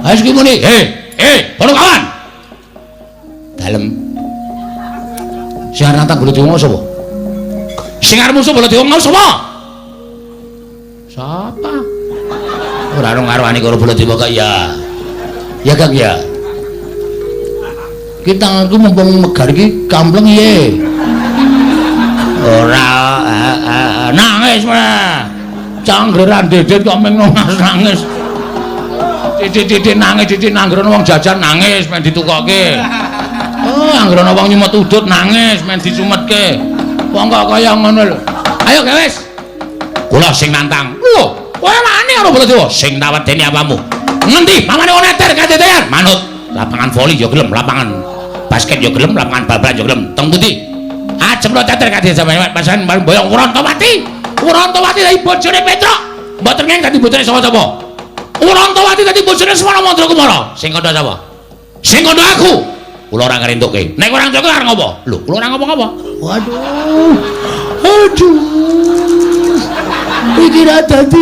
Wis ki muni. Para kawan. Dalem. Sing arep nantang Baladewa mau sapa? Sing arep musuh Baladewa mau sapa? Sapa? Ora ono ngarwani karo Baladewa kok ya. Ya Kang ya. Kita aku mumpung megar iki kampleng iye. Ora nangis mah. Canggeran dedet kok meng nangis. Titik nangis titik nanggrono wong jajan nangis men ditukokke. Oh, anggrono wong nyumet udut nangis men disumetke. Wong kok kaya ngono lho. Ayo wis. Kula sing nantang. Lho, kowe wani karo Baladewa sing tawedeni apamu? Ngendi? Pamane oneter kadetean. Manut. Lapangan voli ya gelem, lapangan basket ya gelem, lapangan bal-balan ya gelem. Teng pundi? Ajeng lo teter kadhe sampeyan pasan boyong Urantawati. Urantawati dadi bojone Petruk. Mboten ngene dadi bojone sapa-sapa. Urantawati dadi bojone Semana Mandrakumara. Sing kandha sapa? Sing kandha aku. Kula ora ngrentukke. Nek ora ngrentukke arep ngopo? Lho, kula ora ngapa-ngapa. Waduh. Aduh. Iki ra dadi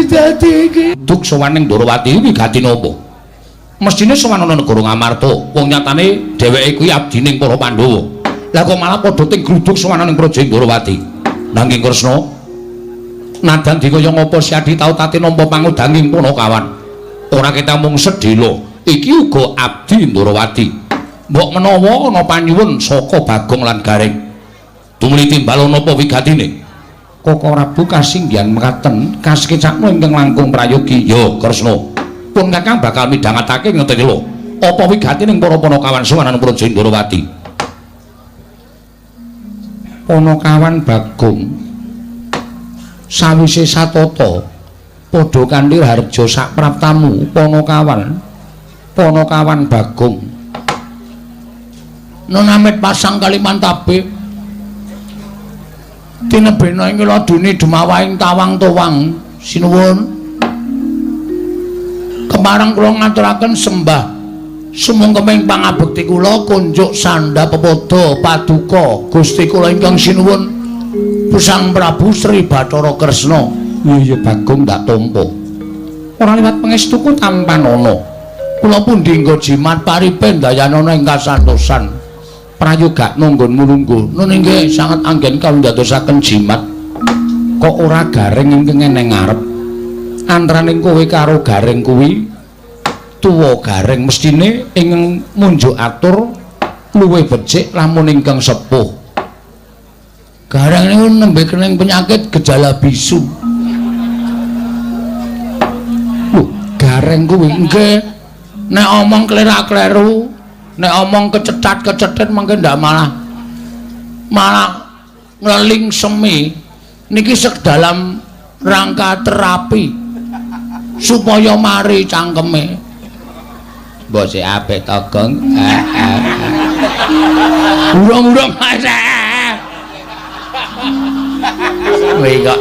iki. Duk sowan ning Ndarawati iki gati napa? Mestine sowan ana negara Ngamarta. Wong nyatane dheweke kuwi abdining para Pandhawa. Lah kok malah padha ting gruduk sowan ning Praja Ndarawati. Nanging Kresna nadan dikaya ngapa si Adi tau tate nampa pangudanging Punakawan. Ora kita mung sedhela, iki uga abdi Ndarawati. Mbok menawa ana panyuwun saka Bagong lan Gareng. Tumuli timbal napa wigatine? Koko Prabu kasinggihan mekaten kasekecakno ingkang langkung prayogi. Ya Kresna. Pun Kakang bakal midhangetake ngeten lho. Apa wigatining para Punakawan sowanan Praja Ndarawati? Punakawan Bagong sawise satata padha kanthi harja sak praptamu Punakawan Bagong Nonamit pasang Kalimantabe tinebena ing ladune Demawaing Tawang Towang sinuwun kemarang kula ngaturaken sembah sumengkeming pangabekti kula kunjuk sandha pepodo paduka Gusti kula ingkang sinuwun Pusang Prabu Sri Bathara Kresna. Iya Bagong ndak tampa ora liwat pangestuku tampan ana kula pun dinggo jimat paripen dayanana ing kasantosan prayoga nunggon mulungguh nun inggih sanget anggen kawindadosaken jimat kok ora Gareng ingkang eneng ngarep antaraning kowe karo Gareng kuwi tuwa Gareng mestine ingkang munjuk atur luwih becik lamun ingkang sepuh. Gareng niku nembe kening penyakit gejala bisu. Lho, Gareng kuwi nggih nek omong klerak-kleru, nek omong kecethat-kecethet mangke ndak malah ngleling semi. Niki sedalam rangka terapi supaya mari cangkeme. Mbok sik apik to, Gong. Urung-urung kowe kok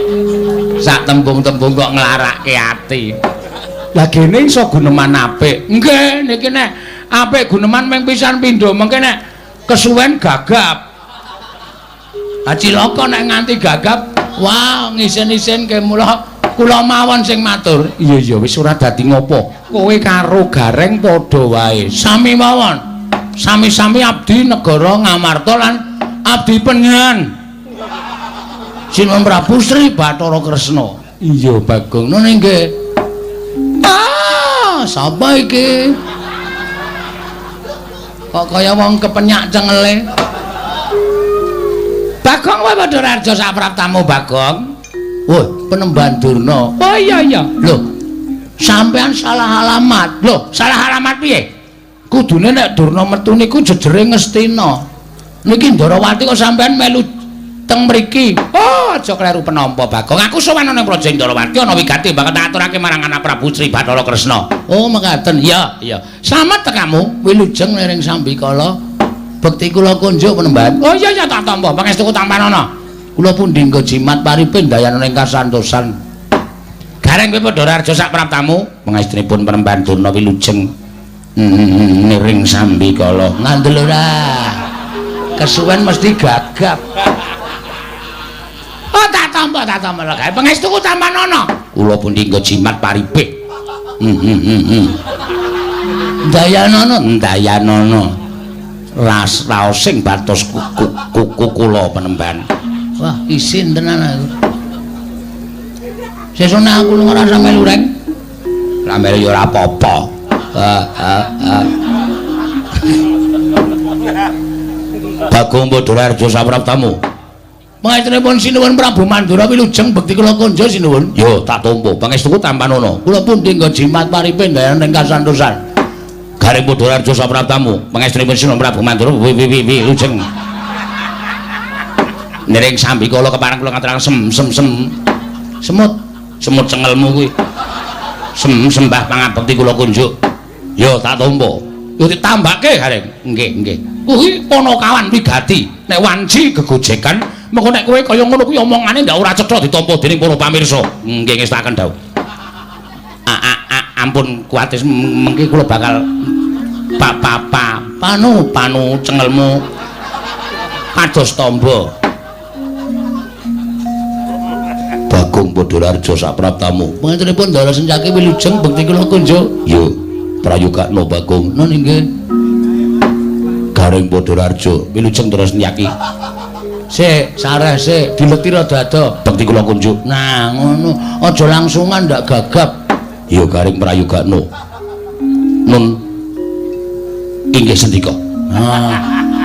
sak tembung-tembung kok nglarakke ati. Lah gene iso guneman apik. Nggih, niki nek apik guneman mung pisan pindho, mengke nek kesuwen gagap. Cilaka nek nganti gagap, wah ngisen-isen ke mula kula mawon sing matur. Iya wis ora dadi ngopo. Kowe karo Gareng padha wae. Sami mawon. Sami-sami abdi negara Ngamarta lan abdi penyan. Sinuwun Prabu Sri Bathara Kresna. Iya Bagong ngono nggih. Sapa iki? Kok kaya wong kepenyak cengele. Bagong kowe padha raja sak praptamu Bagong. Woi, Penemban Durna. Oh iya. Lho. Sampean salah alamat. Lho, salah alamat piye? Kudune nek Durna metu niku jejere Ngastina. Niki Ndarawati kok sampean melu teng mriki. Oh, aja kleru penampa Bagong. Aku sowan nang Praja Ndarawati ana wigati banget tak aturake marang anak Prabu Sri Bathara Kresna. Oh, mekaten. Iya. Slamet tekamu, wilujeng lering Sambikala. Bekti kula kunjuk Penemban. Oh iya tak tampa. Pangestuku tampan ana. Kula pun dinggo jimat paripen dayanana ing kasantosan. Gareng kowe padha raja sak praptamu, pangestunipun Penemban Durna wilujeng niring Sambikala. Ngandel ora. Kesuwen mesti gagap. Oh tak tampa lho gawe pangestuku tampan ana. Kula pun dinggo jimat paripik. Dayanana raos sing batos kuku kula penemban. Wah, isin tenan aku. Sesone aku ngrasa melu reng. Lah melu ya ora apa-apa. Bagong Bodorarjo sapraptamu. Pangestripun sinuwun Prabu Mandura wilujeng bekti kula konjo sinuwun. Yo tak tampa pangestuku tampanono. Kula pun dinggo jimat paripin dayan ing kasantosan. Garing Bodorarjo sapraptamu. Pangestripun sinuwun Prabu Mandura wilujeng. Nering sambi kala kepareng kula ngaturaken semut cengelmu kuwi. Sembah pangabekti kula kunjuk. Yo tak tampa. Yo ditambake gareng. Nggih. Kuwi Panakawan wigati. Nek wanci gegojekan, mengko nek kowe kaya ngono kuwi omongane ndak ora cetha ditampa dening para pamirsa. Nggih ngestaken dawuh. Ampun kuatis mengki kula bakal panu cengelmu pados tamba. Bagong Bodorarjo sapraptamu. Panjenenganipun Ndara Sencaki wilujeng bekti kula kunjuk. Yo, prayogakna Bagong. Nun inggih. Garing Bodorarjo wilujeng Ndara Sencaki. Sik, sareh sik, dileti rada-rada bekti kula kunjuk. Nah, ngono. Aja langsungan ndak gagap. Yo garing prayogakna. Nun inggih sendika.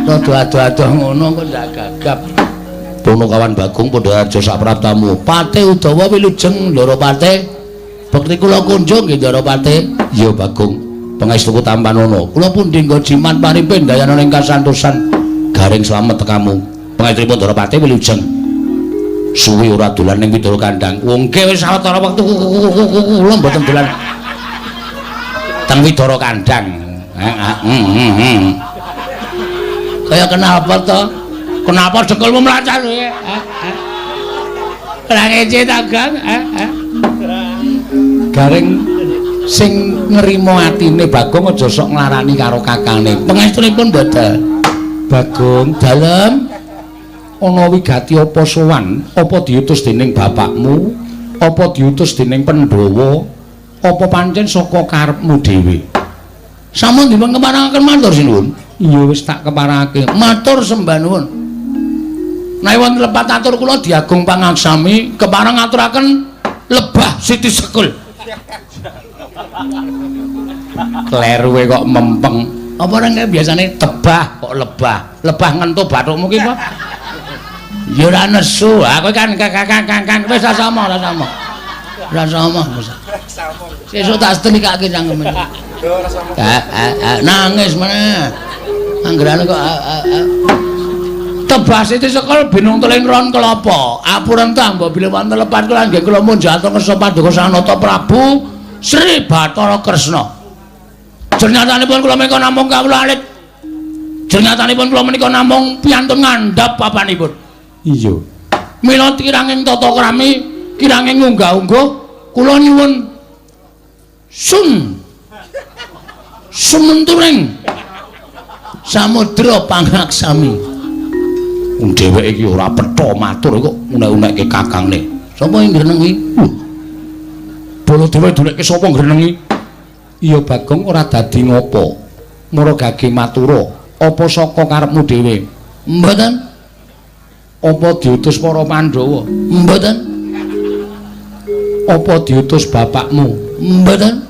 Rada ado-ado ngono kok ndak gagap. Panakawan Bagong Bodorarjo sapraptamu. Pate Udawa wilujeng Ndara Pate. Bekti kula kunjung nggih Ndara Pate. Ya Bagong, pangestuku tampanono. Kula pun dinggo jimat paripin dayana ing kasantosan. Garing slamet tekamu. Pangestripun Ndara Pate wilujeng. Suwi ora dolan ning Widara Kandhang. Wong ke wis sawetara wektu kula mboten dolan teng Widara Kandhang. Kaya kenapa to? Kenapa jengkolmu melacar ya? Ora ngece ta, Gang? Garing sing nrimo atine Bagong aja sok nglarani karo kakane. Pangestunipun mboten. Bagong dalem ana wigati apa sowan? Apa diutus dening bapakmu? Apa diutus dening Pandhawa? Apa pancen saka karepmu dhewe? Sampun dipun keparengaken matur sinuwun. Iya wis tak keparengake. Matur sembah nuwun. Nah wonten lepat atur kula Diagung Pangaksami kepareng ngaturaken lebah Siti Sekul. Kleruwe kok mempeng. Apa ora biasane tebah kok lebah. Lebah ngentu bathukmu ki apa? Ya ora nesu. Aku kan wis ra sama. Ra sama. Sesuk tak setrikake cangkeme. Nangis meneh. Anggerane kok Tebah Siti Sekul binung teling ron kelapa. Apurentah mbok bilih wonten lepat kula nggih kula munjatan kersa Paduka Sanata Prabu Sri Bathara Kresna. Jenyatanipun kula menika namung kawula alit. Jenyatanipun kula menika namung piantun ngandhap papanipun. Iya. Mila kiranging tata krami, kiranging unggah-ungguh kula nyuwun sumenturing Samudra Pangaksami. Dheweke iki ora petha matur kok unek-unekke kakangne. Sapa ing ngreneng iki? Baladewa dulekke sapa ngrenengi? Iya Bagong ora dadi ngopo. Mara gage matura, apa saka karepmu dhewe? Mboten. Apa diutus para Pandhawa? Mboten. Apa diutus bapakmu? Mboten.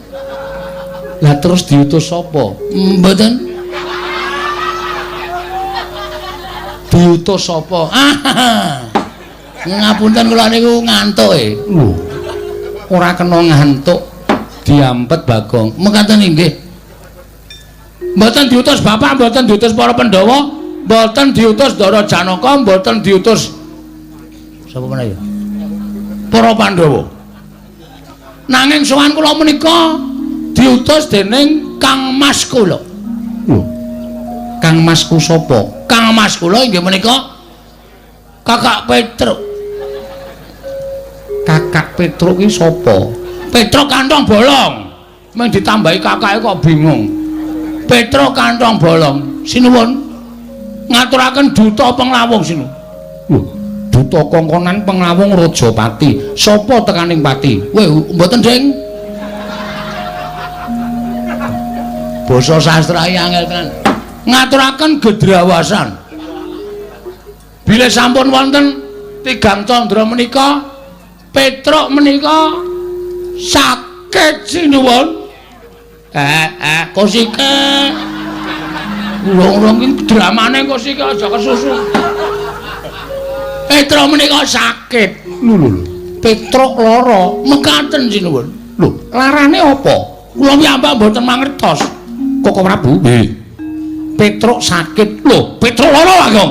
Lah terus diutus sapa? Mboten. Diutus sapa? Ngapunten kula niku ngantuk e. Ora kena ngantuk. Diampet Bagong. Mekaten inggih. Mboten diutus bapak, mboten diutus para Pandhawa, mboten diutus Ndara Janaka, mboten diutus sapa meneh ya? Para Pandhawa. Nanging sowan kula menika diutus dening Kang Mas kula. Kang Masku sapa? Kang Mas kula inggih menika Kakak Petruk. Kakak Petruk iki sapa? Petruk kantong bolong. Mung ditambahi kakake kok bingung. Petruk kantong bolong. Sinuwun ngaturaken duta penglawung sinuwun. Lho, duta kongkonan penglawung Rajapati. Sapa tekaning pati? Kowe mboten, Ding? basa sastra angel tenan. Ngaturaken gedrawasan. Bilih sampun wonten tigang candra menika Petruk menika sakit sinuwun. Kosike. Urung-urung iki dramane kosike aja kesusu. Petruk menika sakit. Lho. Petruk lara mekaten sinuwun. Lho, larane apa? Kula piyambak mboten mangertos. Koko Prabu. Nggih. Petruk sakit. Lho, Petruk lara, Kakang.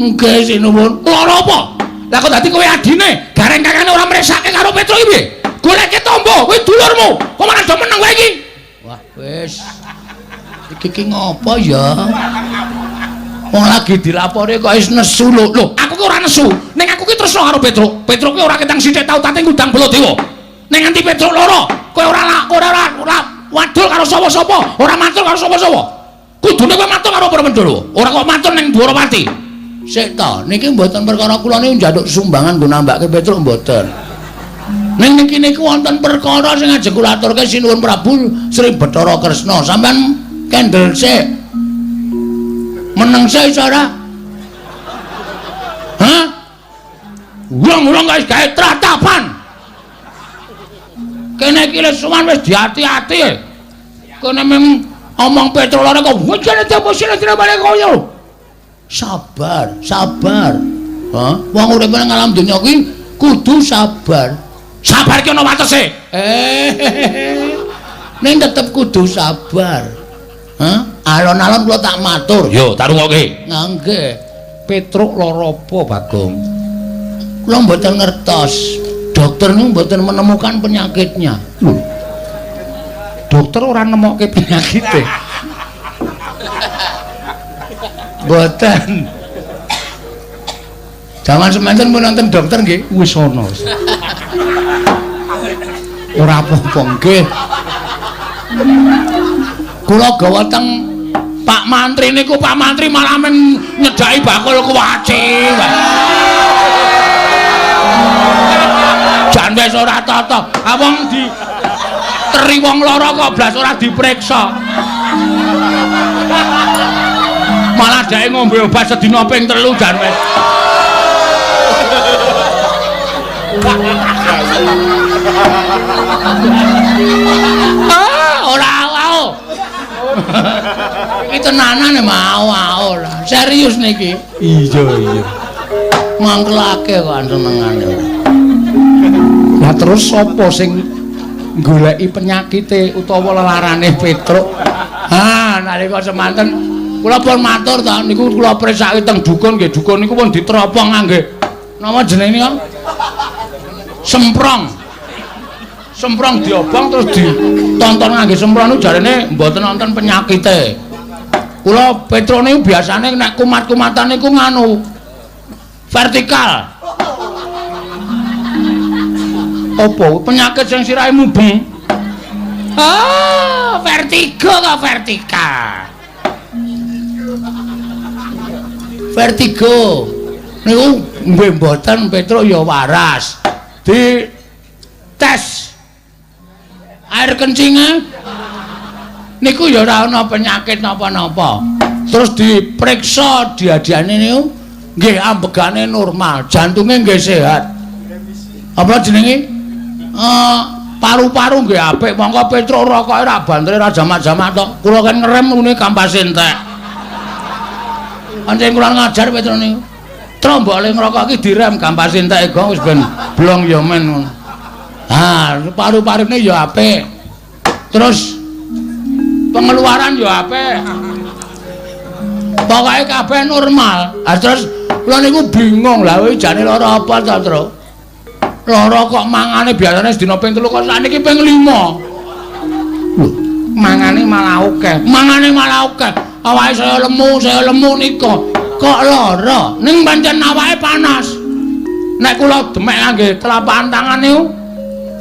Nggih sinuwun. Lara apa? Lah kok dadi kowe adine, gareng kakane ora mresake karo Petruk iki piye? Goleke tombo, kowe dulurmu. Kok malah do meneng kowe iki? Wah, wis. Iki ngopo ya? Wong lagi dilapori kok wis nesu lho. Lho, aku ki ora nesu. Ning aku ki tresno karo Petruk. Petruk ki ora ketang sithik tau tate ngundang Baladewa. Ning nganti Petruk lara, kowe ora wadul karo sapa-sapa, ora matur karo sapa-sapa. Kudune kowe matur karo para Pandhawa. Ora kok matur ning Dwarawati. Sik to, niki mboten perkara kula niku njaluk sumbangan nggo nambahke Petruk mboten. Ning niki niku wonten perkara sing ajeng kula aturke sinuwun Prabu Sri Bathara Kresna. Sampeyan kendel sik. Meneng sik ora? Hah? Wong-wong guys gawe tratapan. Kene iki wis suwan wis diati-ati. Kene mung omong Petruk lara kok wajane deposine balik koyo. Sabar. Hah? Wong urip nang alam donya kuwi kudu sabar. Sabar ki ana watese. Ning tetep kudu sabar. Hah? Alon-alon kula tak matur. Yo, tak rungokke. Nggih. Petruk lara apa, Bagong? Kula mboten ngertos. Dokter niku mboten menemukan penyakitnya. Lho. Dokter ora nemokke penyakite. Mboten. Jaman semanten pun nonton dokter nggih wis ana. Ora apa-apa nggih. Kula gawa teng Pak Mantri niku Pak Mantri malah men nyedaki bakul kuwaci. Jan wis ora tata. Awong di teri wong lara kok blas ora dipriksa. Malah dhek ngombe obat sedina ping 3 jan wis. Ora wae. Iki tenanan mau lah. Serius niki. Iya. Mangkelake kok senengane. Lah terus sapa sing goleki penyakite utawa lelarane Petruk? Nalika semanten kula pun matur ta niku kula presake teng dukun nggih. Dukun niku pun diteropong ngangge napa jenenge niku? Semprong diobong terus ditonton ngangge semprong niku jarene mboten wonten penyakite. Kula Petruk niku biasane nek kumat-kumatan niku nganu vertikal. Apa penyakit sing sirahe mubeng? Vertigo kok vertikal. Vertigo niku nggih mboten Petruk ya waras. Di tes air kencinge niku ya ora ana penyakit napa-napa. Terus diperiksa diadiane niku nggih ambegane normal, jantunge nggih sehat. Apa jenenge? Paru-paru nggih apik. Monggo Petruk rokoke ra bantre ra jamak-jamak tok. Kula kan ngerem ngene kampas entek. Pancen kula ngajar Petruk niku. Trombole ngrokok iki direm kampas entek ego wis ben blong ya men ngono. Paru-parune ya apik. Terus pengeluaran ya apik. Pokoke kabeh normal. Terus kula niku bingung lha kowe jane lara apa to, Tru? Lara kok mangane biasane sedina ping 3 kok sakniki ping 5. Lho, mangane malah akeh. Awake saya lemu nika. Kok lara? Ning pancen awake panas. Nek kula demek ngangge telapak tangan niku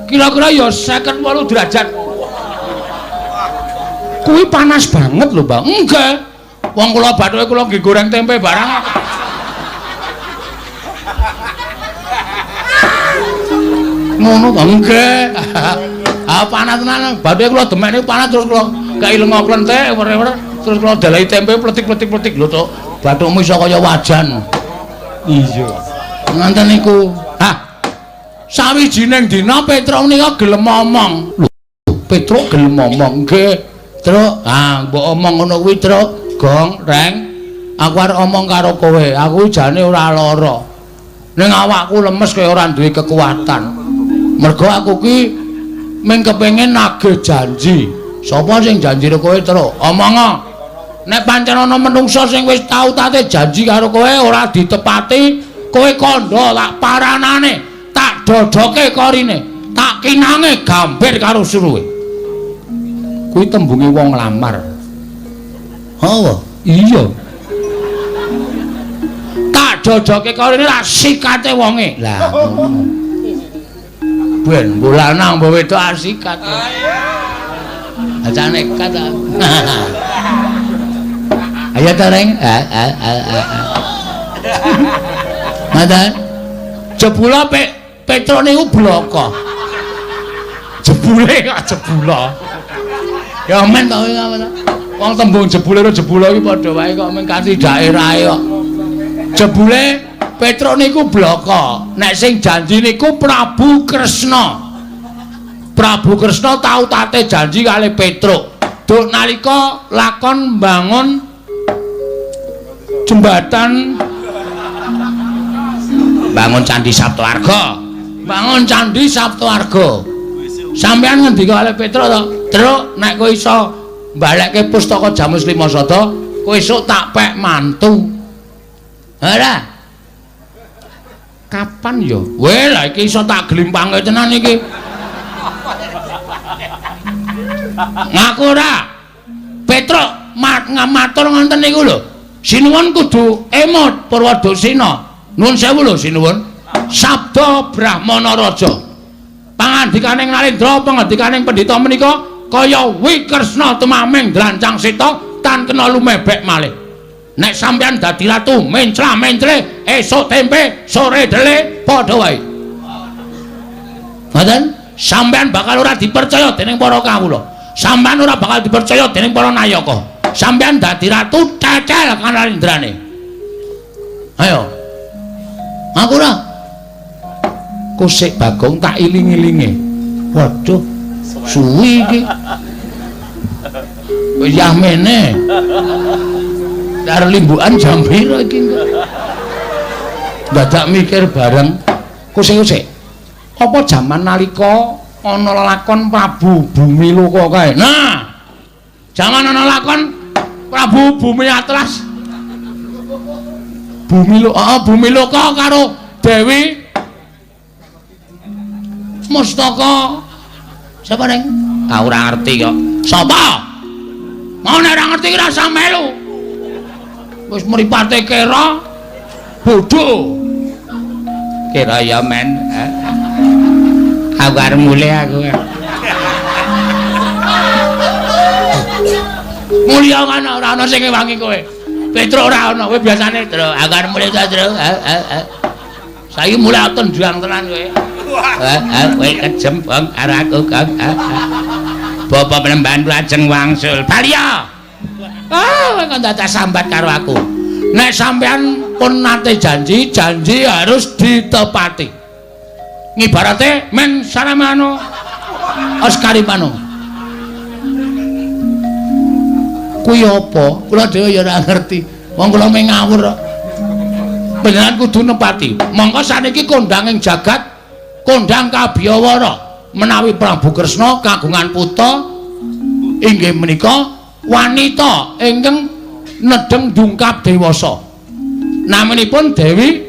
kira-kira ya 58 derajat. Kuwi panas banget lho, Bang. Nggih. Wong kula bathuke kula nggih goreng tempe barang. Ngono to nggih. Panas tenan. Bathuke kula demek niku panas terus kula kailengok lentek wer-wer terus kula dalahi tempe pletik-pletik lho to. Bathukmu iso kaya wajan. Iya. Nganten niku. Hah. Sawijining dina Petruk nika gelem omong. Lho, Petruk gelem omong nggih. Truk, mbok omong ngono kuwi, Truk. Gong, Reng. Aku arep omong karo kowe. Aku jane ora lara. Ning awakku lemes kaya ora duwe kekuatan. Mergo aku ki mung kepengin nagih janji. Sapa sing janjine kowe, Truk? Omong. Nek pancen ana menungsa sing wis tau tate janji karo kowe ora ditepati, kowe kandha tak paranane, tak dodoke korine, tak kinange gambir karo suruhe. Kuwi tembunge wong lamar. Oh, iya. Tak dodoke korine tak sikate wonge. Lah ngono. Ben bulanang mbok wedok asikat. Aja nekat. Ayo ta Reng. Mata. Jebula Petruk niku bloko. Jebule kok jebula. Ya men to ngono. Wong tembung jebule karo jebula iki padha wae kok men kanthi daerahe kok. Jebule Petruk niku bloko. Nek sing janji niku Prabu Kresna. Prabu Kresna tau tate janji kali Petruk. Duk nalika lakon mbangun jembatan bangun Candi Saptawarga. Bangun Candi Saptawarga. Sampeyan ngendika kali Petruk to, "Truk, nek kowe iso mbalekke pustaka Jamus Limasada, kowe esuk tak pek mantu." Ora. Kapan yo? Weh, lah iki iso tak glimpange tenan iki. Ngaku ora. Petruk matur ngoten niku lho. Sinuwun kudu emot Purwadasena. Nuwun sewu lho sinuwun. Sabda Brahmana Raja. Pangandikaning Narendra, pangandikaning pendhita menika kaya Wikresna tumaming Drancang Seta tan kena lumebek malih. Nek sampeyan dadi ratu menclah-mencle esuk tempe sore dele padha wae. Ngoten? Sampeyan bakal ora dipercaya dening para kawula. Sampeyan ora bakal dipercaya dening para nayaka. Sampeyan dadi ratu cecel kan Narendrane. Ayo. Aku ora. Kusik Bagong tak iling-ilinge. Waduh, suwi iki. Wis yamene. Karo limbukan jam piro iki kok. Dadak mikir bareng. Kusik-kusik. Apa jaman nalika ana lakon Prabu Bumi Loka kae. Nah, jaman ana lakon Prabu Bumi Atlas. Bumi Loka karo Dewi Mustaka. Sapa ning? Ah ora ngerti kok. Sapa? Mau nek ora ngerti ora usah melu. Wis mripate kira bodho. Kira ya men. Aku arep mulih aku. Mulya kan ora ana sing ngewangi kowe. Petruk ora ana, kowe biasane Truk. Aku arep mulih ta Truk. Saiki mulih aton juang tenan kowe. Kowe kejempong karo aku kok. Bapak Penemban lajeng wangsul. Balya. Kok dadak sambat karo aku. Nek sampean pun nate janji harus ditepati. Ngibarate men saramano Oscarimano. Kuwi apa? Kula dhewe ya ora ngerti. Wong kula mung ngawur kok. Panjenengan kudu nepati. Mongko saniki kondhanging jagat, kondhang Kabiyawara menawi Prabu Kresna kagungan putra inggih menika wanita ingkang nedeng dungkap dewasa. Namanipun Dewi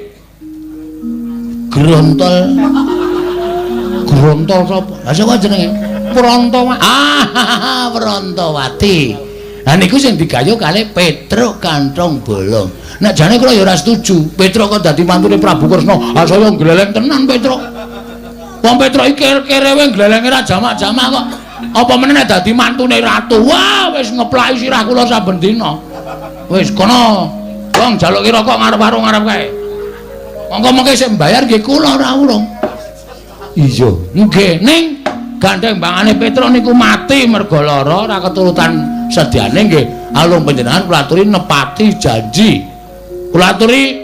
Grontol. Grontol sapa? Lah sapa jenenge? Prantawati. Lah niku sing digayuh kalih Petruk Kanthong Bolong. Nek jane kula ya ora setuju. Petruk kok dadi mantune Prabu Kresna. Ah saya gleleng tenan Petruk. Wong Petruk iki kere-kere wae glelenge ra jamak-jamak kok. Apa meneh nek dadi mantune ratu. Wah, wis ngeplaki sirah kula saben dina. Wis kono. Wong jaluk kira kok ngarep warung ngarep kae. Monggo mengke sik mbayar nggih kula ora urung. Iya, nggih. Ning gandeng bangane Petruk niku mati merga lara ora keturutan sedyane nggih alung panjenengan kula aturi nepati janji kula aturi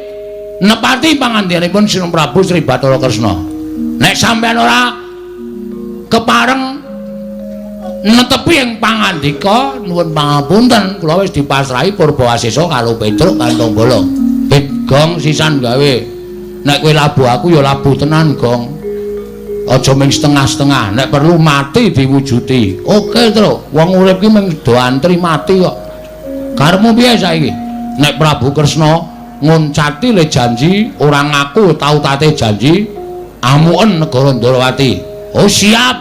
nepati pangandikanipun Sinung Prabu Sri Bathara Kresna nek sampeyan ora kepareng netepi ing pangandika nuwun pangapunten kula wis dipasrahi Purbawasesa karo Petruk kantong bolong gong sisan gawe nek kowe labuh aku ya labuh tenan gong aja ming setengah-setengah nek perlu mati diwujuti oke Truk wong urip ki ming do antri mati kok karepmu piye saiki nek Prabu Kresna ngoncati le janji ora ngaku tau tate janji amuken negara Ndarawati oh siap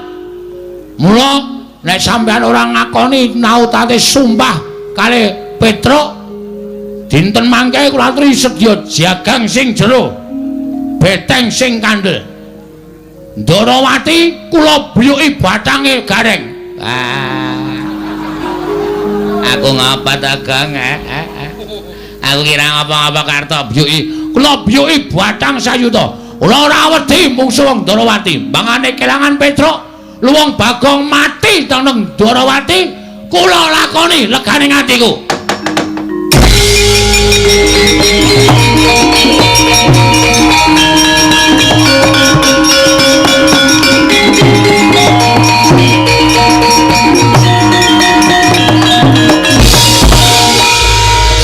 mula nek sampean ora ngakoni nautate sumpah kali Petruk dinten mangke kula aturi sedya jagang sing jero beteng sing kandel Ndarawati kula buyuki bathange gareng aku ngapa ta Gang aku kira ngapa-ngapa karta buyuki kula buyuki bathang sayuta kula ora wedi mungsuh wong Ndarawati bangane kelangan Petruk luwung Bagong mati teneng Ndarawati kula lakoni legane atiku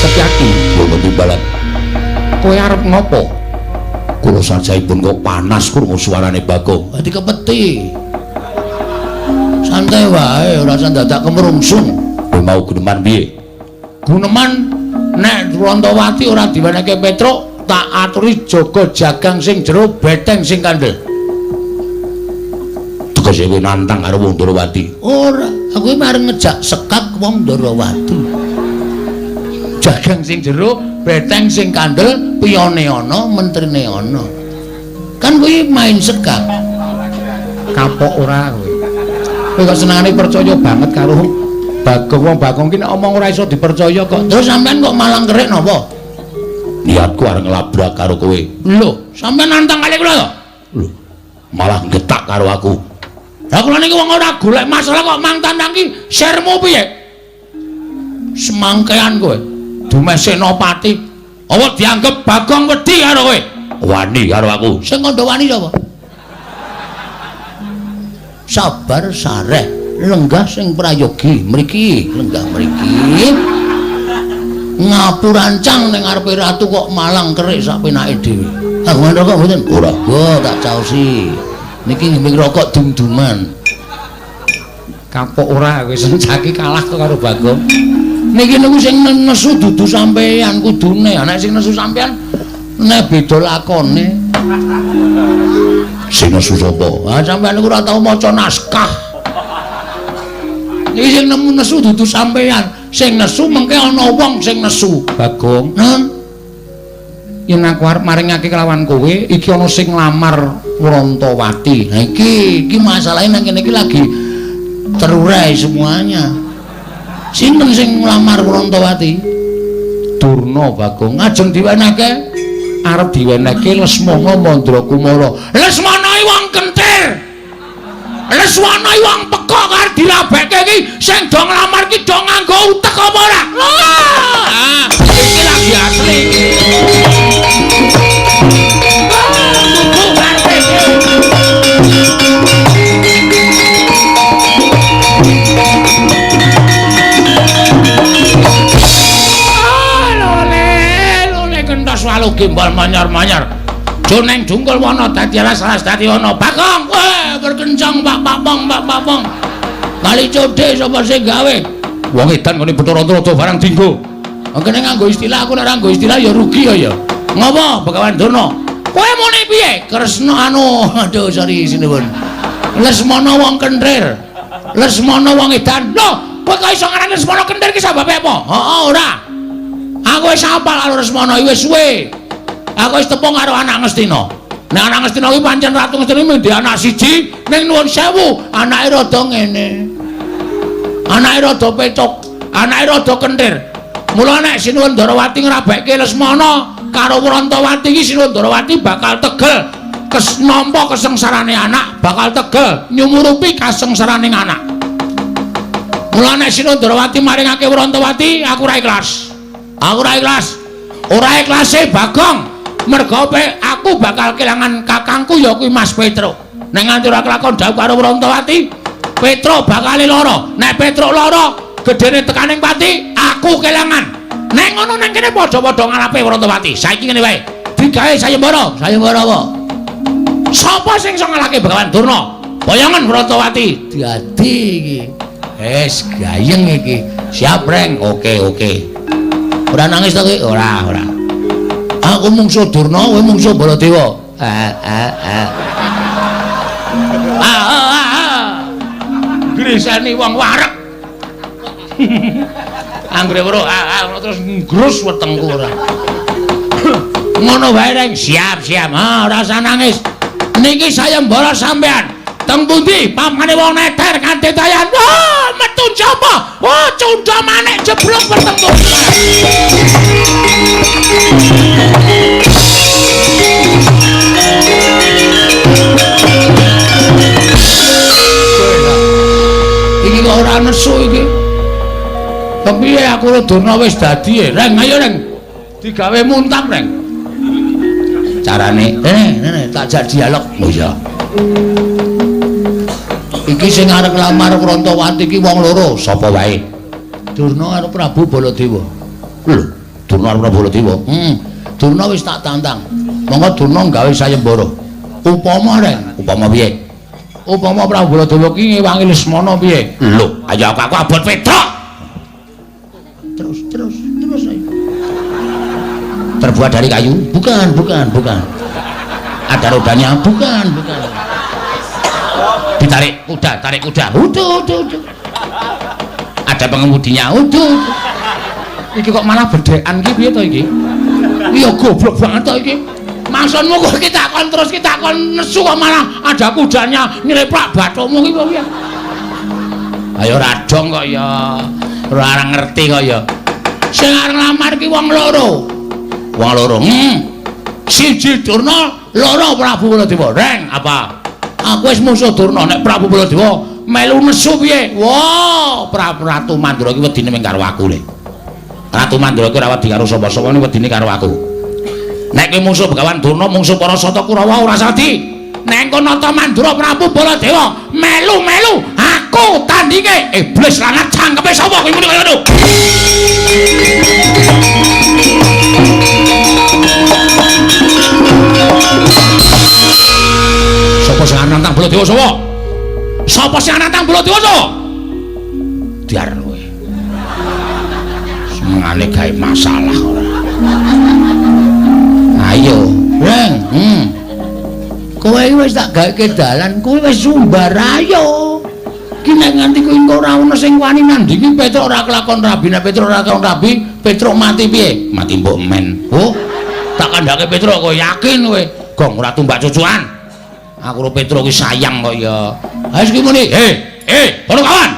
Setyaki wong timbalan kowe arep ngopo kula sajaipun kok panas krungu suarane Bagong dadi kepeti santai wae ora usah dadak kemrungsung kowe mau guneman piye guneman nek Rantawati ora diwenehke Petruk tak aturi jaga jagang sing jero beteng sing kandel tegese kowe nantang karo wong Ndarawati ora aku mareng ngejak sekak wong Ndarawati jagang sing jero beteng sing kandel piyone ana mentrine ana kan kuwi main sekak kapok ora kowe kowe kok senengane percaya banget karo Bagong wong Bagong ki nek omong ora iso dipercaya kok. Terus sampean kok malang kerik napa? Niatku arep nglabrak karo kowe. Lho, sampean nantang kali kula to? Lho, malah getak karo aku. Lah kula niki wong ora golek masalah kok mang tandang ki sirmu piye? Semangkean kowe. Dumeh Senopati. Apa dianggep Bagong wedi karo kowe? Wani karo aku. Sing kandha wani sapa? Sabar sareh. Lenggah sing prayogi mriki lenggah mriki ngapurancang ning ngarepe ratu kok malang kerik sak penake dhewe ah ngono kok mboten ora oh tak caosi niki ngiming rokok dum-duman kapok ora wis saiki kalah karo Bagong niki niku sing nesu dudu sampeyan kudune nek sing nesu sampeyan nek beda lakone sing nesu sapa ah sampeyan niku ora tau maca naskah iki sing nemu nesu dudu sampeyan sing nesu mengke ana wong sing nesu Bagong yen aku arep maringake kelawan kowe iki ana sing nglamar Rantawati nah iki masalahe nang kene iki lagi terurai semuanya sinten sing nglamar Rantawati Durna Bagong ajeng diwenehke arep diwenehke Lesmana Mandrakumara Lesmana wong kentir Leswana wong peka karo dilabeke iki sing do nglamar ki do nganggo utek apa ora? Iki lagi asli. Lole kentas walu gimbal manyar-manyar. Joneng dungkul wana dadi alas-alas dadi wana Bagong berkencang Pak Papong kali codhe sapa sing gawe wong edan ngene Bathara barang dinggo kene nganggo istilah aku nek ora nganggo istilah ya rugi ya ngopo Begawan Durna kowe muni piye Kresna aduh sorry sinuwun Lesmana wong kentir Lesmana wong edan lho kowe kok iso ngarani Lesmana kentir ki sababe apa heeh ora aku wis apal karo Lesmana wis suwe aku wis tepung karo anak Ngastina. Nek anak Ngastina kuwi pancen Ratu Ngastina mung anak siji, ning nuwun sewu, anake rada ngene. Anake rada pecuk, anake rada kentir. Mula nek Sinuwun Ndarawati ngrabekke Lesmana karo Rantawati iki Sinuwun Ndarawati bakal tegel nampa kesengsarane anak bakal tegel nyumurupi kasengsarane anak. Mula nek Sinodrawati maringake Wrantawati aku ora ikhlas. Aku ora ikhlas. Ora ikhlase Bagong merga aku bakal kelangan kakangku ya kuwi Mas Petro. Nek nganti ora kelakon dawuh karo Wrantawati, Petro bakal lara. Nek Petro lara, gedene tekaning pati, aku kelangan. Nek ngono nang kene padha-padha ngalape Wrantawati. Saiki ngene wae. Digawe sayembara. Sayembara apa? Sapa sing iso ngalahke Begawan Durna? Bayangan Wrantawati. Dadi iki. Wis gayeng iki. Siap, Reng. Oke. Ora nangis to kowe? Ora. Aku mungsuh Durna, kowe mungsuh Baladewa. Grisani wong wareg. Anggere weruh terus ngrus wetengku ora. Ngono wae, Reng. Siap. Ora usah nangis. Niki sayembara sampean. Teng pundi pamane wong neter kanthi dayan. Wah, metu japa. Wah, cundha manik jeblok pertempur. Iki kok ora nesu iki. Kepiye aku Durna wis dadi, Reng? Ayo, Reng. Digawe muntap, Reng. Carane, Rene, tak jak dialog. Oh iya. Iki sing arep nglamar Wrantawati iki wong loro, sapa wae? Durna karo Prabu Baladewa. Lho, Durna karo Prabu Baladewa. Durna wis tak tantang. Monggo Durna gawe sayembara. Upama, Reng, upama piye? Upama Prabu Baladewa ki ngewangi Lesmana piye? Lho, ayo aku abot Petruk. Terus ayo. Terbuat dari kayu? Bukan. Ada rodanya? Bukan. Ditarik kuda. Udah. Ada pengemudinya. Udah. Iki kok malah berdekan ki piye to iki? Iya goblok banget to iki. Maksudmu kok kita kon nesu kok malah ada kudanya nyreplak bathumu ki piye? Ayo radong kok ya. Ora ngerti kok ya. Sing arep nglamar ki wong loro. Siji Durna, loro Prabu Baladewa. Reng, apa? Aku wis musuh Durna, nek Prabu Baladewa melu nesu piye? Wah, Ratu Mandura iki wedine mung karo aku le. Ratu Mandura iki ora wedi karo sapa-sapa, wedine karo aku. Nek kowe musuh Begawan Durna, musuh para Sata Kurawa ora sadi. Nek kono Nata Mandura Prabu Baladewa melu, aku tandinge iblis lanat cangkepe sapa kowe muni kaya ngono. Sapa sing nantang Baladewa sapa? Sapa sing nantang Baladewa sapa? Diar kowe. Semangane gawe masalah ora. Ayo, Reng. Kowe wis tak gaweke dalan, kowe wis sumbar ayo. Ki nek nganti kowe engko ora ono sing wani nandingi Petruk ora kelakon rabi, nek Petruk ora kelakon rabi, Petruk mati piye? Mati mbok men. Oh, tak kandhake Petruk kowe yakin kowe? Gong ora tumbak cucukan. Aku karo Petruk ki sayang kok ya. Ha iki muni, kono kawan.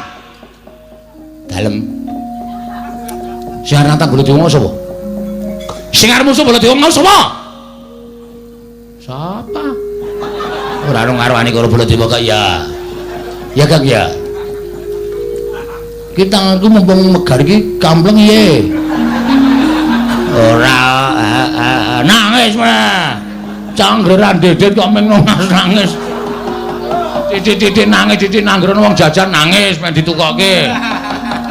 Dalem. Sing arep nantang Baladewa sapa? Sing arep musuh Baladewa sapa? Sapa? Ora ono ngarwani karo Baladewa kok ya. Ya Kang ya. Ki tanganku mumpung megar iki kampleng ye. Ora nangis mah. Canggeran dedet kok meng nangis. Titik nangis anggeran wong jajan nangis men ditukokke.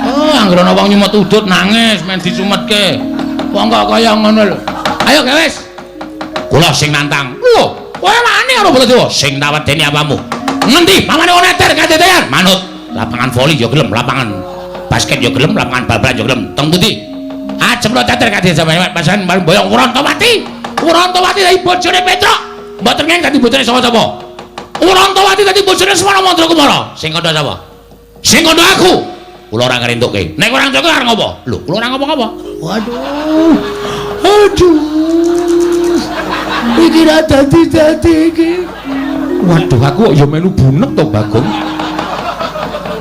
Oh, anggeran wong nyumet udut nangis men disumetke. Wong kok kaya ngono lho. Ayo wis. Kula sing nantang. Lho, kowe wani karo Baladewa sing tawedeni apamu? Ngendi pamane wong neter kadedayan? Manut. Lapangan voli ya gelem, lapangan basket ya gelem, lapangan bal-balan ya gelem. Teng pundi? Ajeng lo teter kadhe sampeyan pasan boyong Wrantawati. Wrantawati dadi bojone Petruk. Mboten ngene dadi bojone sapa-sapa. Wrantawati dadi bojone Semana Mandra Kumara. Sing kandha sapa? Sing kandha aku. Kula ora ngrentukke. Nek ora ngrentukke arep ngopo? Lho, kula ora ngopo-ngopo. Aduh. Iki ra dadi iki. Waduh, aku kok ya melu bunek to, Bagong.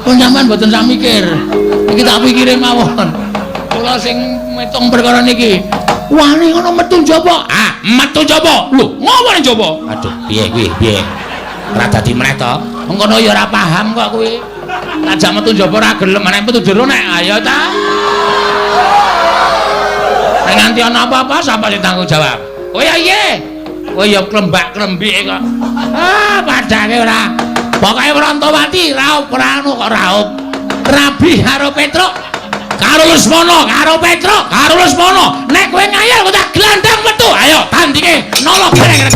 Kok sampean mboten sak mikir. Iki tak pikire mawon. Kula sing metung perkara niki. Wani ngono metu njaba. Ah, metu njaba. Lho, ngopo ning njaba? Aduh, piye kuwi? Piye? Ora dadi meneh to. Ngono ya ora paham kok kuwi. Ajak metu njaba ora gelem, nek metu jero nek ayo ta. Nek nganti ana apa-apa sapa sing tanggung jawab? Oh ya iye. Oh ya klembak-klembike kok. Ah, padake ora. Pokoke Wrantawati raup anu kok raup. Rabi karo Petruk. Karo Lesmana, karo Petruk, karo Lesmana. Nek kowe ngayal kok tak glandang metu. Ayo tandinge nolo greng.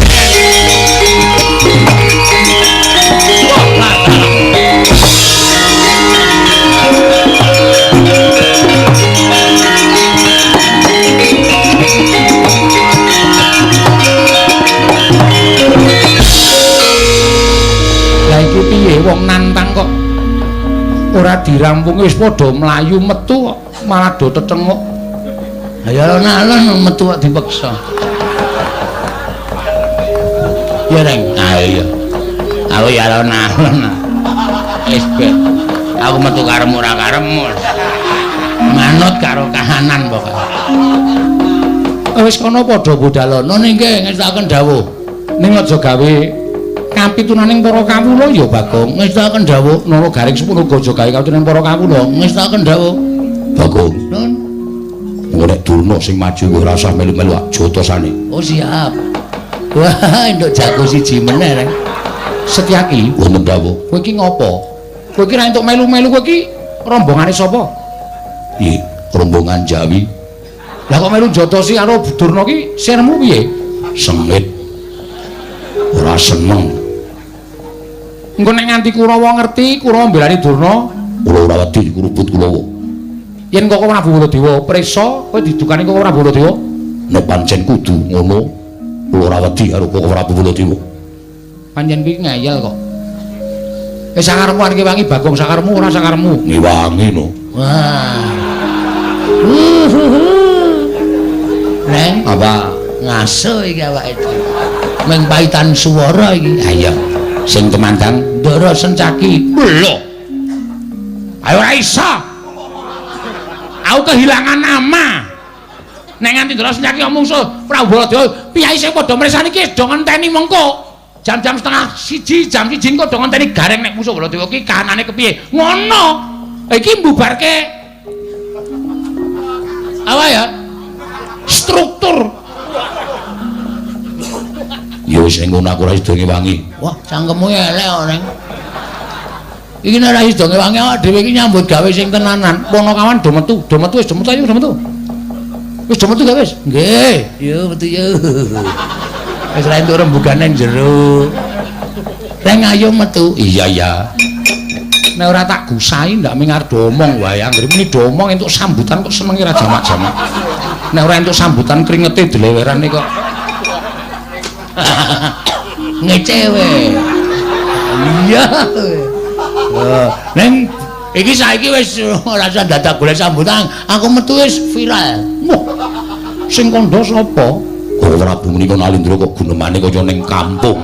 Lah iki piye wong nantang kok ora dirampungi wis padha mlayu metu kok malah do tetenguk. Ya alon-alon metu kok dipeksa. Ya Reng, ayo. Aku ya alon-alon. Wis aku metu karemu ora karemu. Manut karo kahanan pokoke. Wis kono padha budalono nggih ngestaken dawuh. Ning aja gawe kapitunaning para kawula ya Bagong ngestaken dawuh nara garing sepuluh aja gawe kapitunaning para kawula ngestaken dawuh Bagong nun nek Durna sing maju kowe ora usah melu-melu jotosane. Oh siap. Wah nduk jago siji meneh Reng. Setyaki wonten dawuh kowe iki ngopo? Kowe iki ra entuk melu-melu kowe iki rombongane sapa? Piye rombongan Jawi. Lah kok melu jotosi karo Durna ki sirmu piye? Sengit. Ora seneng. Engko nek nganti Kurawa ngerti, Kurawa mbelani Durna, kula ora wedi kurubut Kurawa. Yen kok Prabu Baladewa prisa, kowe didukani kok Prabu Baladewa? Nek pancen kudu ngono, kula ora wedi karo kok Prabu Baladewa. Pancen kuwi ngayal kok. Sakaremu iki wangi Bagong sakaremu ora sakaremu. Ngiwangi no. Wah. Neng apa ngaso iki awake dhewe. Meng paitan swara iki. Ayo. Sing kemandang Ndara Sencaki. Lho. Ayo ora iso. Aku kehilangan nama. Nek nganti Ndara Sencaki omong so Prabu Baladewa, piyai sing padha mresani iki do ngenteni mengko. Jam-jam setengah siji, jam siji engko do ngenteni gareng nek musuh Baladewa iki kahanane kepiye. Ngono. Iki mbubarke apa ya? Struktur. Ya wis ning ngono aku ora sida ngewangi. Wah, cangkemmu elek kok, Neng. Iki nek ora sida ngewangi awak dhewe iki nyambut gawe sing tenanan. Ponokawan do metu wis do metu ayo do metu. Wis do metu gak wis? Nggih. Yo metu yo. Wis ra entuk rembugan nang jero. Reng ayo metu. Iya ya. Nek ora tak gusahi ndak mengar do omong wae. Anggere muni do omong entuk sambutan kok senenge ra jamak-jamak. Nek ora entuk sambutan kringete delewerane kok. Ngecewe. Iya. Neng iki saiki wis ora usah dadak golek sambutan, aku metu wis viral. Sing kandha sapa? Prabu menika Nalindra kok gunemane kaya ning kampung.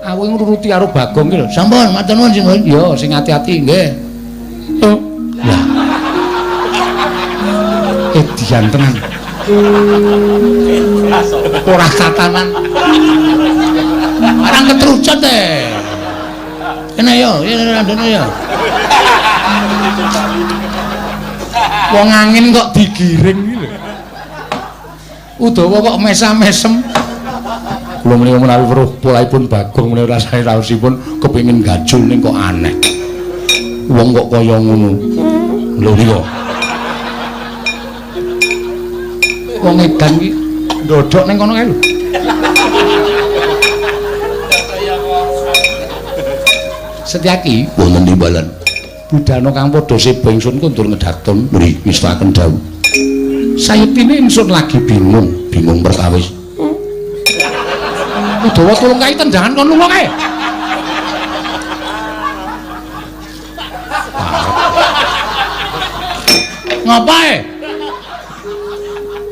Aku nguruti karo Bagong iki lho. Sampun, matur nuwun sing ya sing ati-ati nggih. Oh. Ya. Edian tenan. Ora tatanan. Arang ketrucut kene yo, randene yo. Wong angin kok digiring iki lho. Udawa kok mesam-mesem. Kula menika menawi weruh polaipun Bagong menika rasane raosipun kepengin gajul ning kok aneh. Wong kok kaya ngono. Lho niku. Wong edan iki ndodhok ning kono kae lho. Setyaki wonten timbalan. Budana kang padha seba ingsun kundur ngedhaton mriki ngestaken dawuh. Sayeptine ingsun lagi bingung perkawis. Udawa tulung kae tendangan kon lunga kae. Ngapae?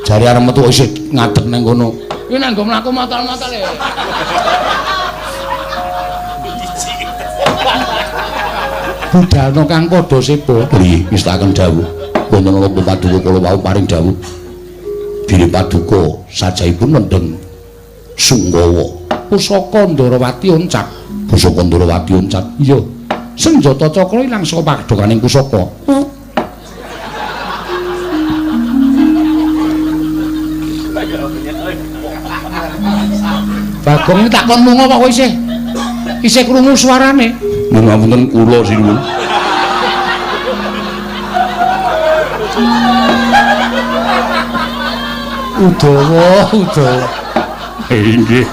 Jare arep metu isih ngadeg nang kono. Kuwi nang nggo mlaku matal-matal e. Budana kang padha sepo. Nggih, ngestaken dawuh. Wonten ana paduka kala wau paring dawuh. Diri Paduka sajaipun nendheng Sunggawa pusaka Ndarawati oncat. Pusaka Ndarawati oncat. Iya. Senjata cakra ilang saka padokaning pusaka. Bagong takon lunga kok isih. Isih krungu suarane. Nun ngapunten kula sinuwun. Udawa. Inggih.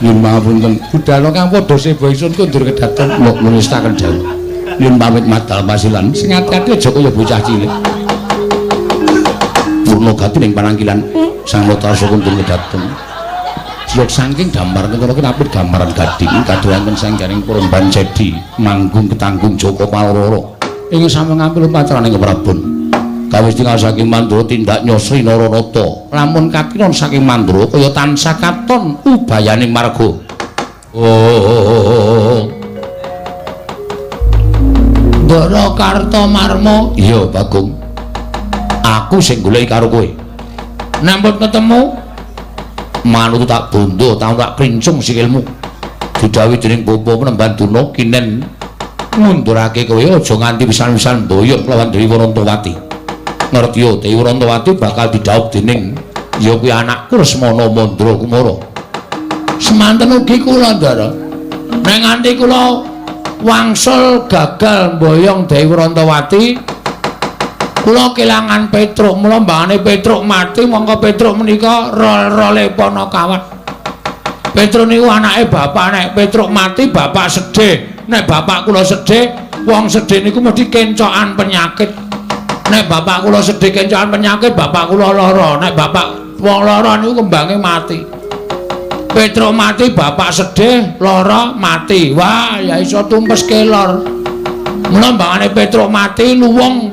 Nyun pangapunten, budhal kang padha seba isun kundur kedaton mok menestaken dawuh. Nyun pamit madal pasilan, sing ati-ati aja kaya bocah cilik. Purna gati ning panangkilan Sang Lotrasa kundur kedaton. Jlok saking gambar kira apit gambaran gading kadhewanten sanggaring Purban Cedi manggung ketanggung Joko Paloro. Ing sami ngampil patraning Prabon. Kawis tinggal saking Mandura tindak nyosri Nararata. Lamun kakiron saking Mandura kaya tansah katon ubayaning marga. Oh. Ndara Kartomarma. Iya, Bagong. Aku sing goleki karo kowe. Nampun ketemu manut tak bondo, tak krincung sikilmu. Didhawuhi dening Bapa Penemban Duna kinen ngundurake kowe aja nganti pisan-pisan mboyong lawan Dewi Wrantawati. Ngerti yo Dewi Wrantawati bakal didhawuh dening ya kuwi anakku Lesmana Mandra Kumara. Semanten ugi kula Ndara. Nek nganti kula wangsul gagal mboyong Dewi Wrantawati, kula kelangan Petruk, mula mbangane Petruk mati mongko Petruk menika rol-role Panakawat. Petruk niku anake bapak, nek Petruk mati bapak sedih. Nek bapak kula sedih, wong sedih niku mesti kencokan penyakit. Nek bapak kula sedih kencokan penyakit, bapak kula lara. Nek bapak wong lara niku kembange mati. Petruk mati, bapak sedih, lara, mati. Wah, ya iso tumpes kelor. Mula mbangane Petruk mati luwung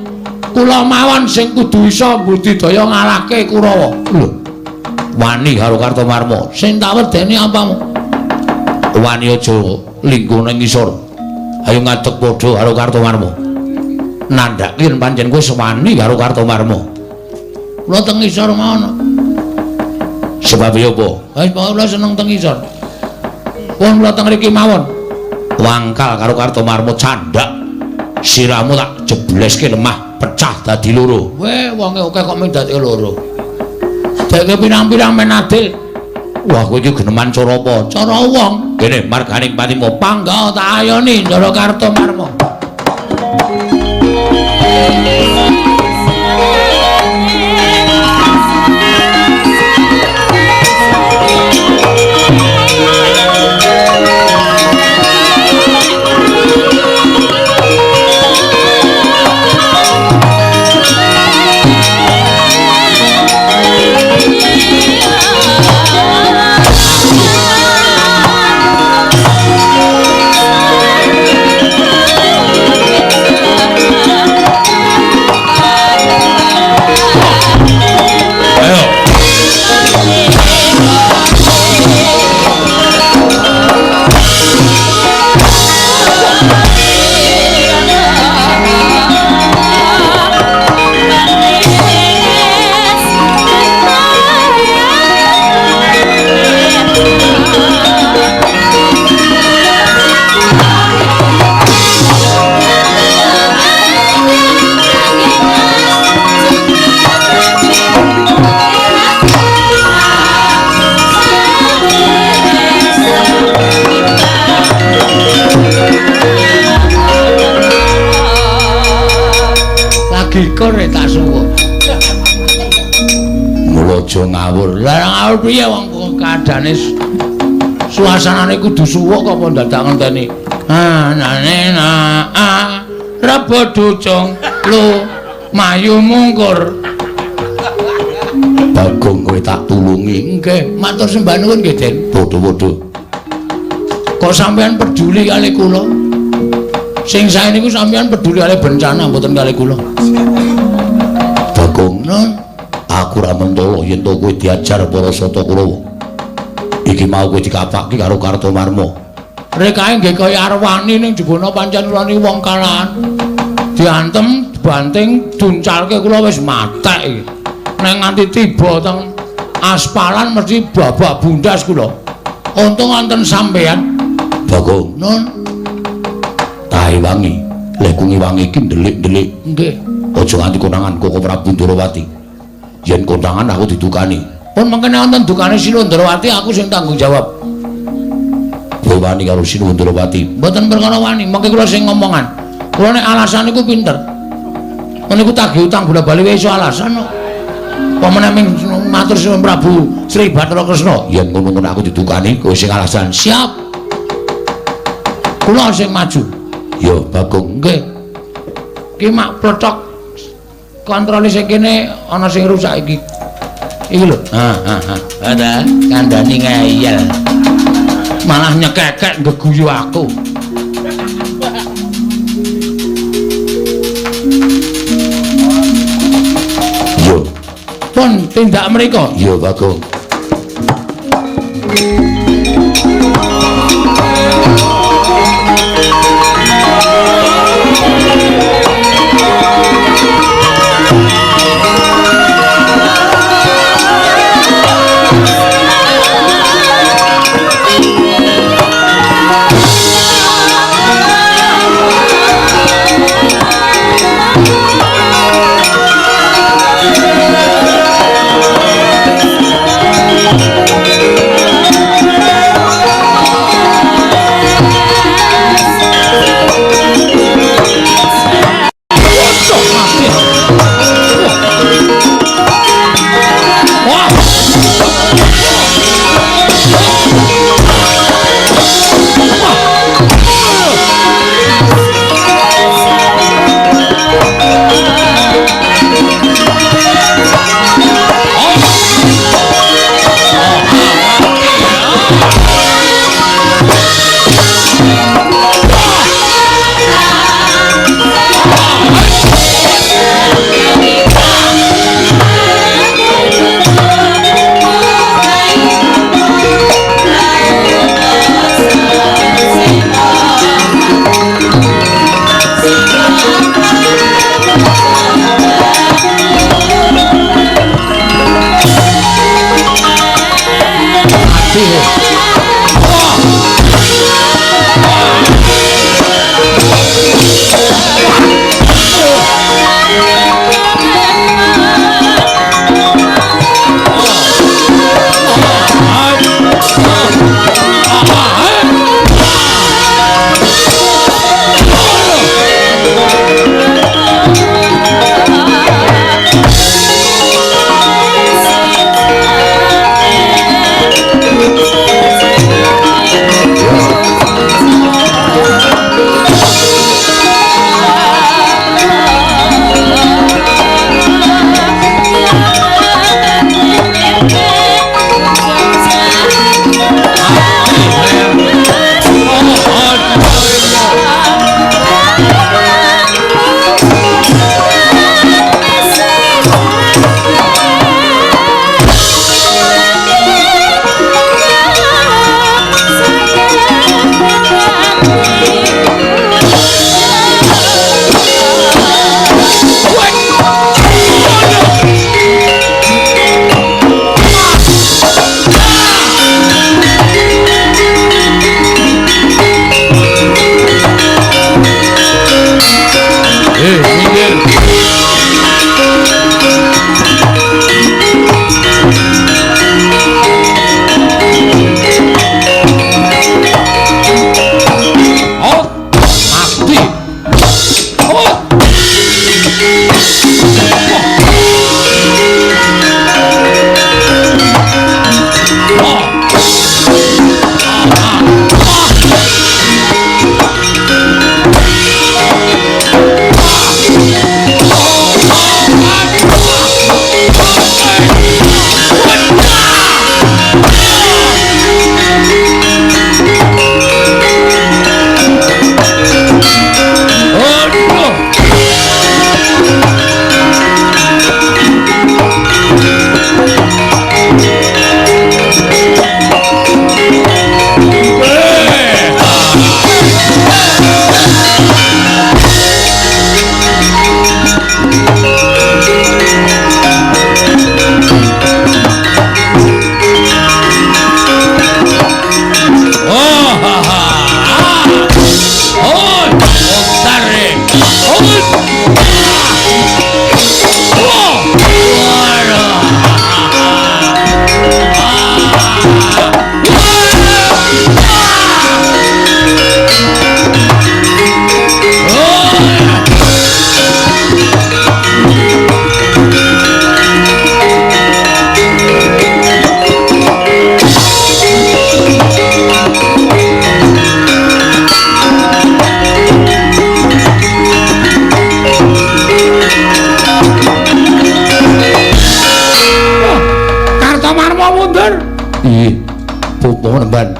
kula mawon sing kudu iso budidaya ngalahke Kurawa. Lho. Wani karo Kartomarma. Sing tak wedeni apamu? Wani aja lingkuh ning ngisor. Ayo ngadeg padha karo Kartomarma. Nandhake yen pancen kowe sewani karo Kartomarma. Kula teng ngisor mawon. Sebab ya apa? Wis kula seneng teng ngisor. Pun kula teng mriki mawon. Wangkal karo Kartomarma candhak. Siramu tak jebleske lemah. Pecah dadi loro. Weh, wonge akeh kok mung dadi loro. Deke pirang-pirang men adil. Wah, kowe iki geneman cara apa? Cara wong. Kene marganing patimu pangga tak ayoni Ndara Kartomarma. Gikur tak suwun. Mula aja ngawur. Lah ngawur piye wong kadane suasanane kudu suwuk kok apa dadak ngenteni. Anane rebo ducung lu mayu mungkur. Bagong kowe tak tulungi. Nggih, matur sembah nuwun nggih, Den. Bodho-bodho. Kok sampean peduli kali kula? Sing sae niku sampeyan peduli kali bencana mboten kali kula. Bagong, aku ra mentolo yen to kowe diajar para sata Kurawa. Iki mau kowe dikapake karo Kartomarma. Rekae nggih kaya arwani ning jebana pancen rani wong kalahan. Diantem, banting, duncalke kula wis matek iki. nek nganti tiba teng aspalan mesti babak bundas kula. Untung wonten sampean. Bagong, Nun. Tahe wangi, lek kungi wangi iki ndelik-ndelik. Nggih. Aja nganti konangan Koko Prabu Ndrawati. Yen konangan aku didukani. Pun mangkene wonten dukane Sinu Ndrawati aku sing tanggung jawab. Kowe wani karo Sinu Ndrawati. Mboten perkara wani, mangke kula sing ngomongan. Kula nek alasan niku pinter. Meniku tagih utang bola-bali wis iso alasan kok. Pamane ming matur Sinu Prabu Sri Bathara Kresna. Yen ngono-ngono aku didukani, kowe sing alasan. Siap. Kula sing maju. Ya, Bagong, nggih. Ki mak plothok kontrole sing kene ana sing rusak iki. Iki lho. Ada kandhani ngeyel. Malah nyekekek ngeguyu aku. Yo. Pun tindak mriko. Yo, Bagong. Iya. Bopo nemban.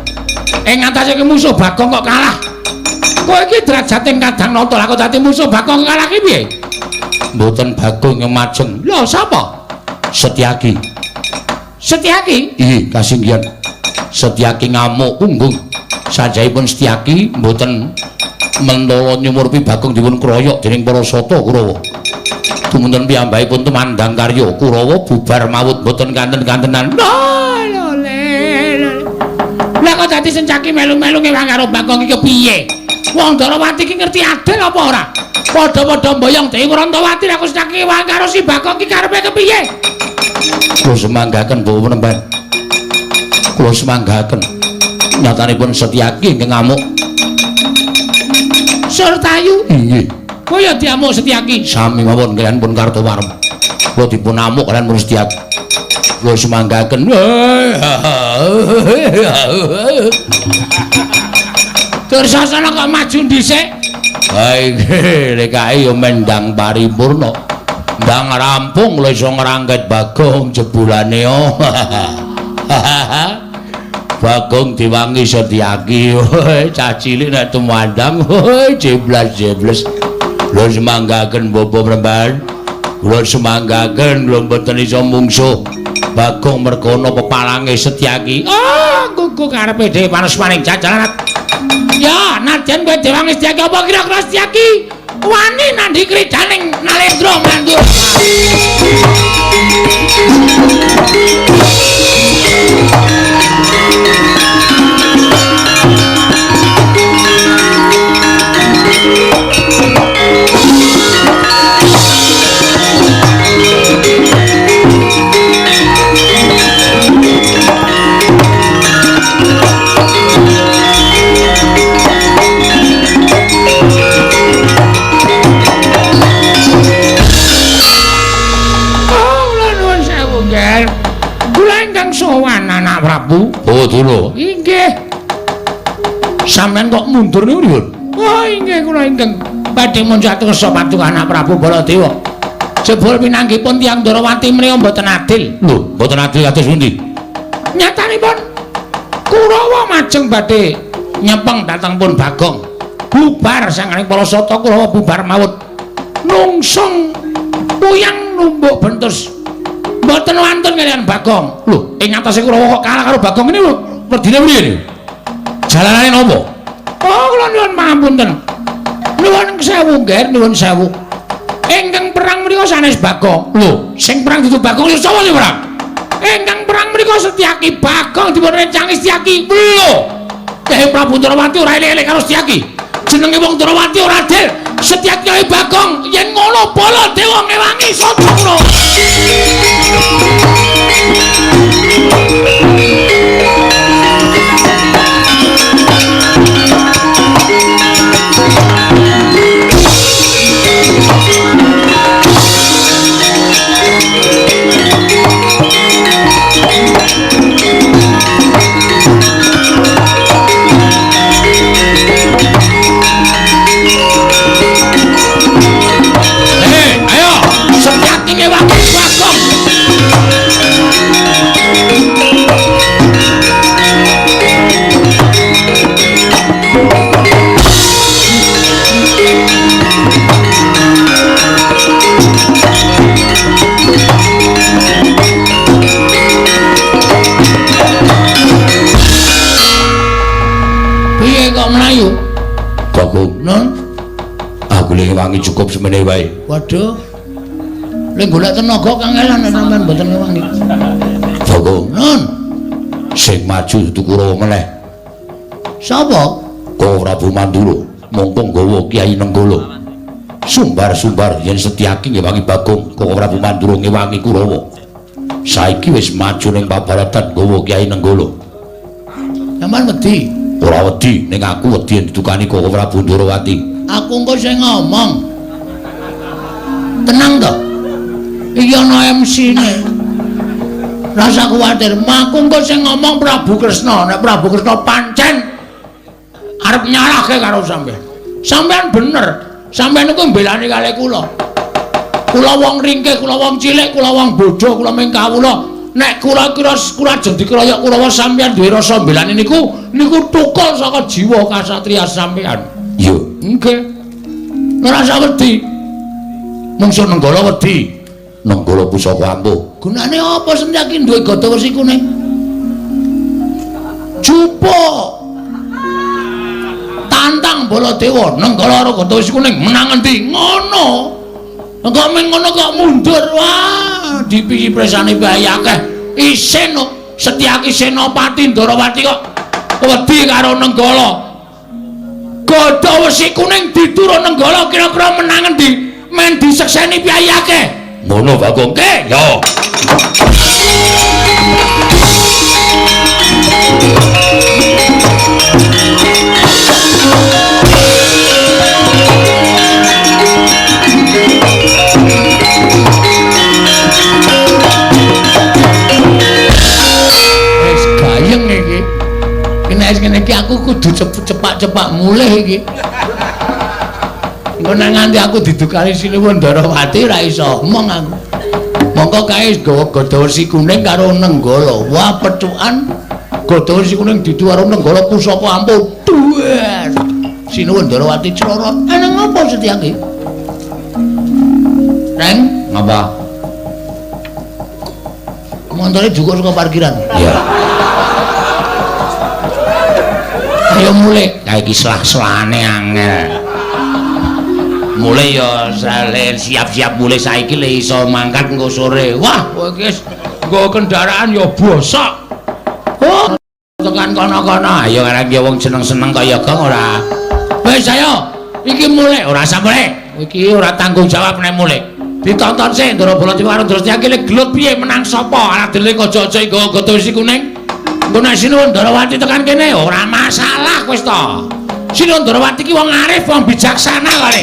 Ing ngatasé musuh Bagong kok kalah. Kowe iki derajate Kadang Nata lah kok dadi musuh Bagong kalah ki piye? Mboten Bagong yang majeng. Lho sapa? Setyaki. Setyaki? Iya, kasinggihan. Setyaki ngamuk punggung. Sajaipun Setyaki mboten mentala nyumurupi Bagong dipun kroyok dening para sata Kurawa. Dumunten piyambakipun tumandang karya Kurawa bubar mawut mboten kanten-kantenan. Lah kok dadi Setyaki melu-melu ngewang karo Bagong iki piye? Wong Darawati iki ngerti adil apa ora? Padha-padha mboyong Dewi Rantawati lah kok Setyaki ngewang karo si Bagong iki karepe kepiye? Kula semanggaken Bawa Penemban. Kula semanggaken. Nyatanipun Setyaki ingkang ngamuk. Surtayu? Nggih. Kaya diamuk Setyaki. Sami mawon kaliyan pun Kartowarma. Kula dipun amuk kaliyan pun Setyaki. Kula semanggaken. Tur sasana kok maju dhisik? Baik, rekai yo mendang paripurna. Ndang rampung lho iso ngrangket Bagong jebulane yo. Bagong diwangi Setyaki. Cah cilik nek tumandang, jeblas-jebles. Lho semanggaken Bapak Penemban. Kula semanggaken kula mboten iso mungsuh Bagong merkono pepalange Setyaki. Kuku karepe dhewe panes-paning jajalan. Ya, nadyan kowe diwangi Setyaki apa kira-kira Setyaki wani nandhi kridaning Nalendra mandur. Sowan anak Prabu. Oh, dulu. Inggih. Sampeyan kok mundur niku pripun? Oh, inggih kula ingkang badhe muncatus paduka anak Prabu Baladewa. Jebul pinanggipun tiyang Darawati menika mboten adil. Lho, mboten adil kados pundi? Nyatanipun Kurawa majeng badhe nyepeng dhateng pun Bagong. Bubar sanganing para sata Kurawa bubar mawut. Nungsung puyang numbuk bentus. Mboten wantun kaliyan Bagong. Lho, ing atase Kurawa kok kalah karo Bagong ini lho. Wedine priye niku? Jalanane napa? Oh, kula nyuwun pangapunten. Nuwun sewu, Nger, nuwun sewu. Ingkang perang menika sanes Bagong. Lho, sing perang dudu Bagong lho sapa sing perang? Ingkang perang menika Setyaki. Bagong dipun rencangi Setyaki. Lho. Kyai Prabu Darawati ora elek-elek karo Setyaki. Jenenge wong Darawati ora adil. Setyaki kaya Bagong yen ngono Baladewa ngewangi Sadana. Non, aku lagi wangi cukup semene wae. Waduh, lagi golek tenaga kangelan sampean mboten ngewangi. Bagong, non, sing maju dudu Kurawa meneh. Sapa? Kok Prabu Mandura, mumpung gawa Kyai Nenggala. Sumbar-sumbar yen Setyaki ngewangi Bagong, kok Prabu Mandura ngewangi Kurawa. Saiki wis maju ning pabaratan gawa Kyai Nenggala. Sampeyan wedi? Ora wedi, ning aku wedi yen ditukani kok Prabu Darawati. Aku engko sing ngomong. Tenang to. Iki ana MC-ne. Rasa kuwatir, aku engko sing ngomong Prabu Kresna. Nek Prabu Kresna pancen arep nyalahke karo sampean. Sampean bener. Sampean iku mbelani kalih kula. Kula wong ringkih, kula wong cilik, kula wong bodho, kula ming kawula. nek kula ajeng dikeroyok Kurawa sampeyan duwe rasa mbelani niku tukul saka jiwa kasatriyan sampeyan. Iya. Nggih. Ngrasa wedi. Mungsuh Nenggala wedi. Nenggala pusaka ampuh. Gunane apa Setyaki duwe gada wesi kuning? Jupuk. Tantang Baladewa Nenggala karo gada wesi kuning menang endi? Ngono. Engko meng ngono kok mundur. Wah, dipiyi-presane bae akeh. Isin Setyaki Senopati Ndarawati kok wedi karo Nenggala. Gada wesi kuning diturun Nenggala kira-kira menang endi? Men disekseni piyai akeh. Ngono Bagong ke? Yo. Wis gayeng iki. Nek ngene iki aku kudu cepak-cepak mulih iki. Engko nang nganti aku didukani Sinuwun Ndarawati ra iso omong aku. Mongko kae gawa gada wesi kuning karo Nenggala. Wah, pecukan gada wesi kuning ditu karo Nenggala pusaka ampuh. Duer. Sinuwun Ndarawati clorot. Ana ngopo Setyaki? Reng, Ngapa? montore juga saka parkiran. Iya. Ayo mulih. Lah iki selah-selane angel. Mulai ya siap-siap mulai saiki le iso mangkat engko sore. Wah, kowe iki wis nggo kendaraan ya bosok. Oh, tekan kono-kono. Ayo arek ya wong seneng-seneng kaya gong ora. Wis ayo, iki mulih, ora usah mulih. Iki ora tanggung jawab nek mulih. Ditonton sik Ndara Baladewa karo Ndara Setyaki le gelut piye menang sapa? Adile aja-aja nggawa gada wesi kuning. Engko nek Sinuwun Ndarawati tekan kene ora masalah wis to. Sinuwun Ndarawati ki wong arif, wong bijaksana kare.